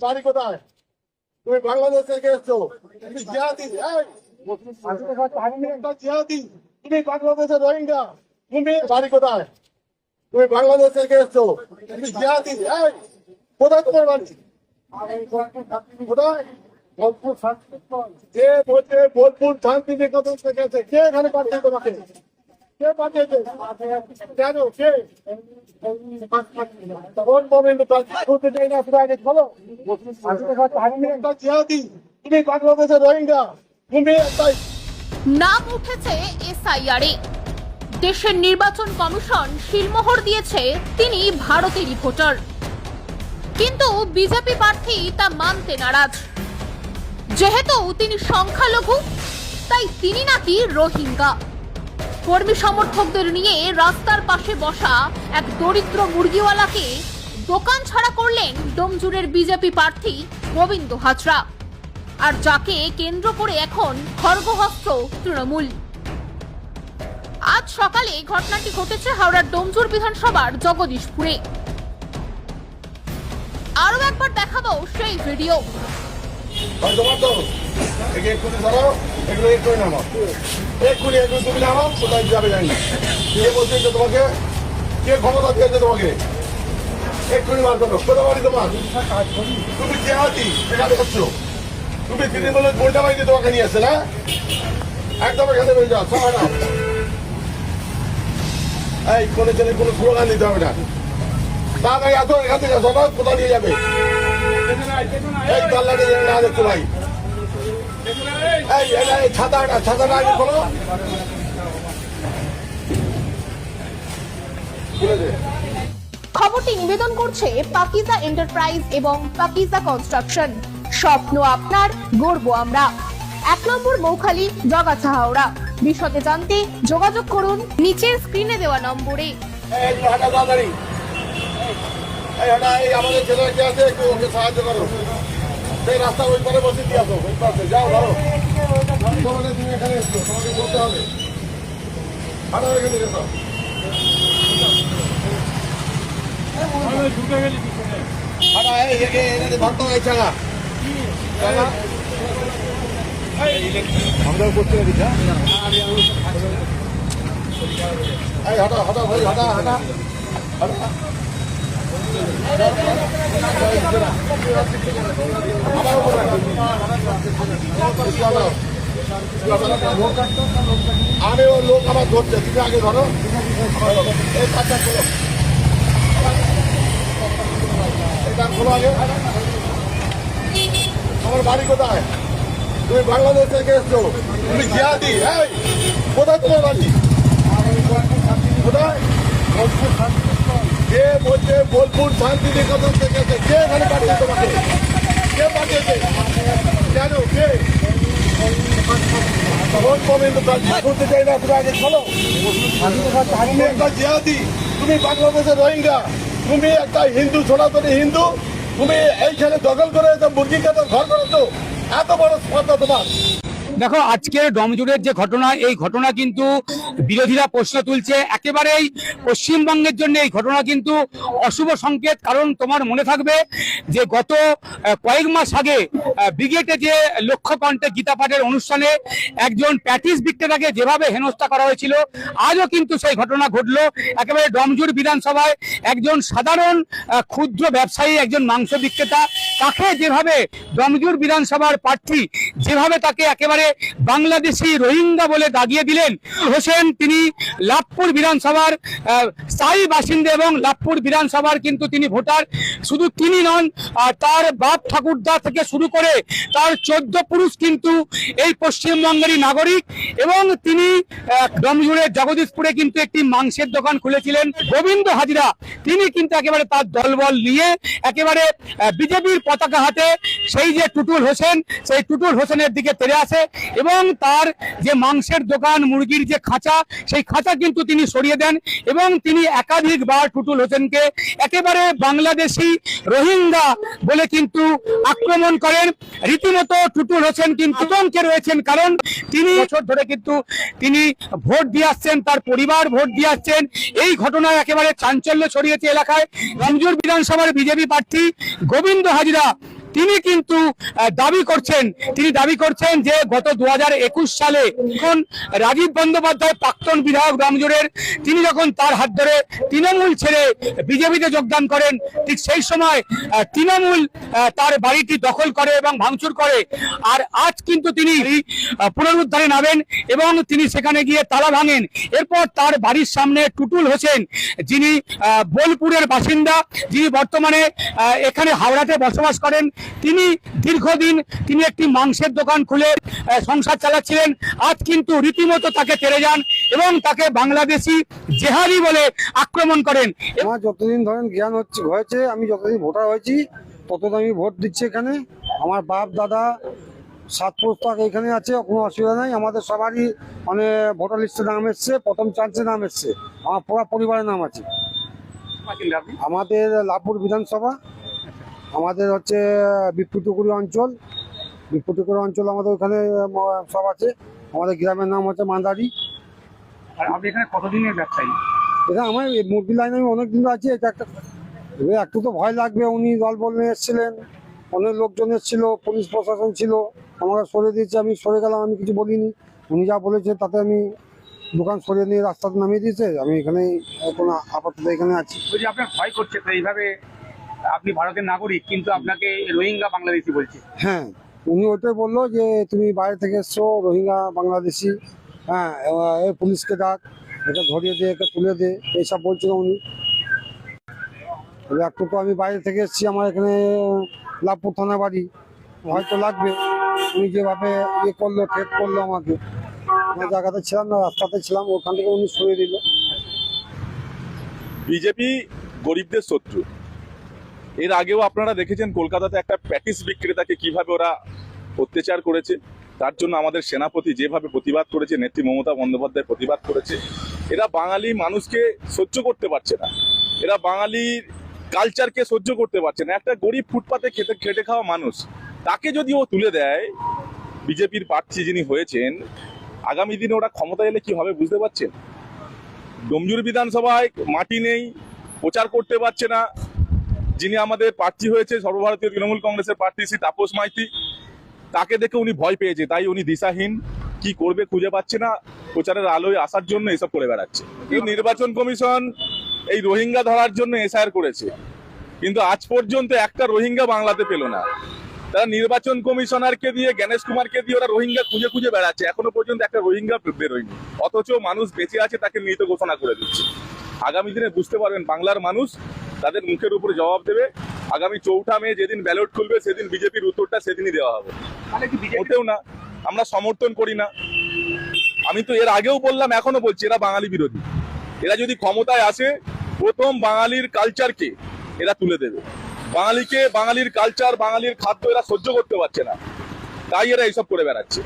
বাড়ি কোথায়? তুমি বাংলাদেশ থেকে এসছো, তুমি জিহাদি। একটা জিহাদি, তুমি বাংলাদেশের রোহিঙ্গা। তুমি বাড়ি কোথায়? তুমি বাংলাদেশ থেকে এসছো, তুমি জিহাদি। কোথায় তোমার বাড়ি? কোথায়? যে বলছে বোলপুর শান্তি নিকেতন থেকে এসে, কে এখানে পাঠিয়ে তোমাকে? কে পাঠিয়েছে? কেন? কে? কোন মোমেন্টে করতে চাই না? বলো। একটা জিহাদি, তুমি বাংলাদেশের রোহিঙ্গা। তুমি একটাই। নাম উঠেছে এসআইআরে। দেশের নির্বাচন কমিশন শিলমোহর দিয়েছে তিনি ভারতেরই ভোটার, কিন্তু বিজেপি প্রার্থী তা মানতে নারাজ। যেহেতু তিনি সংখ্যালঘু, তাই তিনি নাকি রোহিঙ্গা। কর্মী সমর্থকদের নিয়ে রাস্তার পাশে বসা এক দরিদ্র মুরগিওয়ালাকে দোকান ছাড়া করলেন ডোমজুড়ের বিজেপি প্রার্থী গোবিন্দ হাজরা, আর যাকে কেন্দ্র করে এখন খড়গহস্ত তৃণমূল। আজ সকালে ঘটনাটি ঘটেছে হাওড়ার ডোমজুর বিধানসভার জগদীশপুরে। আরো একবার দেখাবো সেই ভিডিও। কোথায় যাবে জানি না। কে বলছে তোমাকে? কে ক্ষমতা দিয়েছে তোমাকে? এক্ষুনি বার করো। কোথা বাড়ি তোমার? তুমি জিহাদি, এখানে করছো। তুমি তৃণমূলের বইটা বাড়িতে তোমাকে নিয়ে আসছে না? একদম এখানে বেরিয়ে যাও, সবাই না। এই কোনো ছেলে কোনো স্লোগান দিতে হবে না। তাড়াতাড়ি এত এখান থেকে সবাই কোথাও নিয়ে যাবে? এই পাল্লাটা না দেখছো ভাই। এই ছাতাটা ছাতাটা আগে খোলো। খবরটি নিবেদন করছে পাকিজা এন্টারপ্রাইজ এবং পাকিজা কনস্ট্রাকশন। স্বপ্ন আপনার, গর্ব আমরা। 1 নম্বর মৌখালি, জগাছা, হাওড়া। বিশদে জানতে যোগাযোগ করুন নিচের স্ক্রিনে দেওয়া নম্বরে। আমাদের ছেলে কে আছে, একটু ওকে সাহায্য করো। সেই রাস্তা ওই পারে বসে দিয়ে আসো, ওই পাশে যাও। ধরো তুমি এখানে এসছো, তোমাকে বলতে হবে। হাঁটা রেখে দিয়ে যেত। ধরতে হয়েছে না আমরা করতে পারি। হাঁটা হাঁটা ভাই, হাঁটা হাঁটা হাঁটা। আমি ও লোক আমার ধরছে, তুমি আগে ধরো। এই কাজটা খোলো, এটা খোলো আগে। আমার বাড়ি কোথায়? তুমি বাংলাদেশ থেকে এসছো, তুমি জিহাদি। কোথায় তোমার বাড়ি? কোথায়? কে বলছে বোলপুর শান্তি নিকেতন থেকে এসে, কে এখানে পাঠিয়ে তোমাকে? কে পাঠিয়েছে? কেন? কে? কোন মোমেন্টে করতে চাই না? তুমি আগে খোলো। তুমি একটা জিহাদি, তুমি বাংলাদেশের রোহিঙ্গা। তুমি একটা হিন্দু, সনাতনী হিন্দু। তুমি এইখানে দখল করে মুরগি কাটার ঘর করেছো। এত বড় স্পর্ধা তোমার। দেখো, আজকের ডোমজুড়ের যে ঘটনা, এই ঘটনা কিন্তু বিরোধীরা প্রশ্ন তুলছে একেবারেই পশ্চিমবঙ্গের জন্য। এই ঘটনা কিন্তু অশুভ সংকেত। কারণ তোমার মনে থাকবে যে গত কয়েক মাস আগে ব্রিগেডে যে লক্ষ্যকণ্ঠে গীতা পাঠের অনুষ্ঠানে একজন প্যাটিস বিক্রেতাকে যেভাবে হেনস্থা করা হয়েছিল, আজও কিন্তু সেই ঘটনা ঘটলো একেবারে ডোমজুড় বিধানসভায়। একজন সাধারণ ক্ষুদ্র ব্যবসায়ী, একজন মাংস বিক্রেতা, তাকে যেভাবে ডোমজুড় বিধানসভার প্রার্থী যেভাবে তাকে একেবারে বাংলাদেশি রোহিঙ্গা বলে দাগিয়ে দিলেন। হোসেন তিনি লাভপুর বিধানসভার স্থায়ী বাসিন্দা এবং লাভপুর বিধানসভার কিন্তু তিনি ভোটার। শুধু তিনি নন, তার বাপ ঠাকুরদা থেকে শুরু করে তার 14 পুরুষ কিন্তু এই পশ্চিমবঙ্গেরই নাগরিক। এবং তিনি ডোমজুড়ের জগদীশপুরে কিন্তু একটি মাংসের দোকান খুলেছিলেন। গোবিন্দ হাজরা তিনি কিন্তু একেবারে তার দলবল নিয়ে একেবারে বিজেপির পতাকা হাতে সেই যে টুটুল হোসেন, সেই টুটুল হোসেনের দিকে তেড়ে আসে এবং তার যে মাংসের দোকান, মুরগির যে খাঁচা, সেই খাঁচা কিন্তু তিনি সরিয়ে দেন এবং তিনি একাধিকবার টুটুল হোসেনকে একেবারে বাংলাদেশি রোহিঙ্গা বলে কিন্তু আক্রমণ করেন। রীতিমতো টুটুল হোসেন কিন্তু আতঙ্কে রয়েছেন, কারণ তিনি বছর ধরে কিন্তু তিনি ভোট দিয়ে আসছেন, তার পরিবার ভোট দিয়ে আসছেন। এই ঘটনায় একেবারে চাঞ্চল্য ছড়িয়েছে এলাকায়। ডোমজুড় বিধানসভার বিজেপি প্রার্থী গোবিন্দ হাজরা তিনি কিন্তু তিনি দাবি করছেন যে গত 2021 সালে যখন রাজীব বন্দ্যোপাধ্যায় প্রাক্তন বিধায়ক ডমজুড়ের তিনি যখন তার হাত ধরে তৃণমূল ছেড়ে বিজেপিতে যোগদান করেন, ঠিক সেই সময় তৃণমূল তার বাড়িটি দখল করে এবং ভাঙচুর করে। আর আজ কিন্তু তিনি পুনরুদ্ধারে নামেন এবং তিনি সেখানে গিয়ে তালা ভাঙেন। এরপর তার বাড়ির সামনে টুটুল হোসেন, যিনি বোলপুরের বাসিন্দা, যিনি বর্তমানে এখানে হাওড়াতে বসবাস করেন, তিনি দীর্ঘদিন তিনি একটি মাংসের দোকান খুলে সংসার চালাচ্ছিলেন। আজ কিন্তু রীতিমতো তাকে তেড়ে যান এবং তাকে বাংলাদেশি জেহাদি বলে আক্রমণ করেন। আমার যতদিন ধরেন জ্ঞান হয়েছে, আমি যতদিন ভোটার হয়েছি ততদিন আমি ভোট দিচ্ছি এখানে। আমার বাপ দাদা 7 পুস্তক এখানে আছে, কোনো অসুবিধা নাই। আমাদের সবারই মানে ভোটার লিস্টে নাম এসছে, প্রথম চান্সে নাম এসছে, আমার পুরো পরিবারের নাম আছে। আমাদের লাভপুর বিধানসভা, আমাদের হচ্ছে বিপ্লুটুকুরি অঞ্চল আমাদের ওখানে সব আছে। আমাদের গ্রামের নাম হচ্ছে মান্দারি। আর আপনি এখানে কতদিনের ব্যবসায়ী? এটা আমার মুরগি লাইনে আমি অনেক দিন আছে। এটা একটু তো ভয় লাগবে। উনি দল বল নিয়ে এসেছিলেন, অনেক লোকজন এসেছিল, পুলিশ প্রশাসন ছিল, আমাকে সরে দিয়েছে, আমি সরে গেলাম, আমি কিছু বলিনি। উনি যা বলেছে তাতে আমি দোকান সরিয়ে নিয়ে রাস্তাতে নামিয়ে দিয়েছে। আমি এখানে কোনো আপাতত এখানে আছি। বলছি আপনার ভয় করছে তো এইভাবে, আপনি ভারতের নাগরিক কিন্তু আপনাকে রোহিঙ্গা বাংলাদেশি বলছে? হ্যাঁ, উনি ওইটাই বললো যে তুমি বাইরে থেকে এসছো, রোহিঙ্গা বাংলাদেশি, হ্যাঁ এই পুলিশকে ডাক, এটা ধরিয়ে দে, এটা তুলে দে, এইসব বলছিল উনি। একটু তো আমি বাইরে থেকে এসেছি, আমার এখানে লাভপুর থানা বাড়ি, হয়তো লাগবে। উনি যেভাবে ইয়ে করলো, থ্রেট করলো আমাকে, আমি জায়গাতে ছিলাম না, রাস্তাতে ছিলাম, ওখান থেকে উনি সরিয়ে দিল। বিজেপি গরিবদের শত্রু। এর আগেও আপনারা দেখেছেন কলকাতাতে একটা প্যাটিস বিক্রেতাকে কিভাবে ওরা অত্যাচার করেছে। তার জন্য আমাদের সেনাপতি যেভাবে প্রতিবাদ করেছে, নেত্রী মমতা বন্দ্যোপাধ্যায় প্রতিবাদ করেছে। এরা বাঙালি মানুষকে সহ্য করতে পারছে না, এরা বাঙালির কালচারকে সহ্য করতে পারছে না। একটা গরিব ফুটপাতে খেটে খাওয়া মানুষ, তাকে যদি ও তুলে দেয়, বিজেপির প্রার্থী যিনি হয়েছেন, আগামী দিনে ওরা ক্ষমতা এলে কি হবে বুঝতে পারছেন? ডোমজুর বিধানসভায় মাটি নেই, প্রচার করতে পারছে না। যিনি আমাদের প্রার্থী হয়েছে সর্বভারতীয় তৃণমূল কংগ্রেসের প্রার্থী শ্রী তাপস মাইতি, তাকে দেখে উনি ভয় পেয়েছে, তাই উনি দিশাহীন, কি করবে খুঁজে পাচ্ছে না। প্রচারের আলোয় আসার জন্য এসব করে বেড়াচ্ছে। এই নির্বাচন কমিশন এই রোহিঙ্গা ধরার জন্য এসআইআর করেছে, কিন্তু আজ পর্যন্ত একটা রোহিঙ্গা বাংলাতে পেল না। তারা নির্বাচন কমিশনারকে দিয়ে, গণেশ কুমারকে দিয়ে ওরা রোহিঙ্গা খুঁজে খুঁজে বেড়াচ্ছে, এখনো পর্যন্ত একটা রোহিঙ্গা বেরোয়নি। অথচ মানুষ বেঁচে আছে, তাকে মৃত ঘোষণা করে দিচ্ছে। আগামী দিনে বুঝতে পারবেন বাংলার মানুষ, তাদের মুখের উপরে জবাব দেবে। আগামী 4 মে যেদিন ব্যালট খুলবে, সেদিন বিজেপির উত্তরটা সেদিনই দেওয়া হবে। মোটেও না, আমরা সমর্থন করি না। আমি তো এর আগেও বললাম, এখনো বলছি, এরা বাঙালি বিরোধী। এরা যদি ক্ষমতায় আসে, প্রথম বাঙালির কালচারকে এরা তুলে দেবে। বাঙালিকে, বাঙালির কালচার, বাঙালির খাদ্য এরা সহ্য করতে পারছে না, তাই এরা এইসব করে বেড়াচ্ছে।